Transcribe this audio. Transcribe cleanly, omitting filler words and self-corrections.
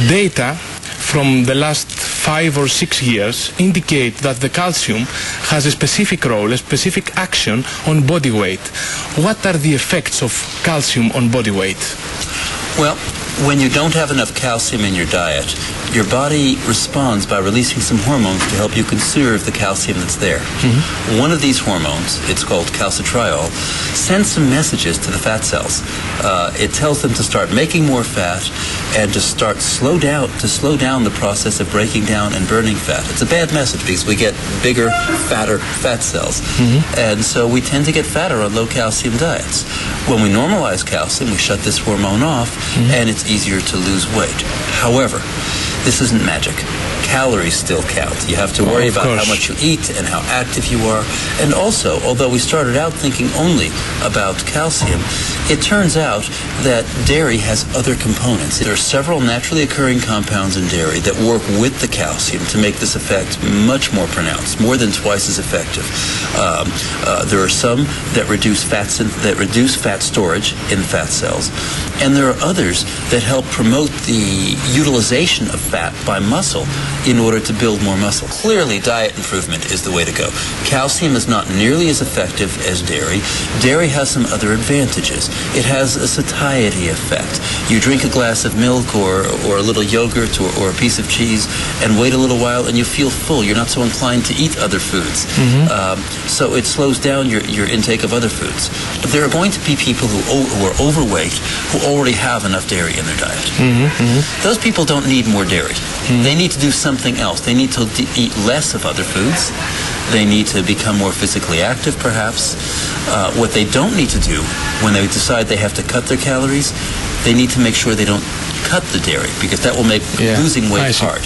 Data from the last 5 or 6 years indicate that the calcium has a specific role, a specific action on body weight. What are the effects of calcium on body weight? Well, when you don't have enough calcium in your diet, your body responds by releasing some hormones to help you conserve the calcium that's there. Mm-hmm. One of these hormones, it's called calcitriol, sends some messages to the fat cells. It tells them to start making more fat and to slow down the process of breaking down and burning fat. It's a bad message because we get bigger, fatter fat cells. Mm-hmm. And so we tend to get fatter on low calcium diets. When we normalize calcium, we shut this hormone off, mm-hmm. and it's easier to lose weight. However, this isn't magic. Calories still count. You have to worry about how much you eat and how active you are. And also, although we started out thinking only about calcium, it turns out that dairy has other components. There are several naturally occurring compounds in dairy that work with the calcium to make this effect much more pronounced, more than twice as effective. There are some that reduce fat storage in fat cells, and there are others that help promote the utilization of fat by muscle in order to build more muscle. Clearly, diet improvement is the way to go. Calcium is not nearly as effective as dairy. Dairy has some other advantages. It has a satiety effect. You drink a glass of milk or a little yogurt or a piece of cheese and wait a little while and you feel full. You're not so inclined to eat other foods. Mm-hmm. So it slows down your intake of other foods. But there are going to be people who are overweight who already have enough dairy in their diet. Mm-hmm. Mm-hmm. Those people don't need more dairy. Mm-hmm. They need to do something else. They need to eat less of other foods. They need to become more physically active, perhaps. What they don't need to do when they decide they have to cut their calories, they need to make sure they don't cut the dairy, because that will make losing weight hard.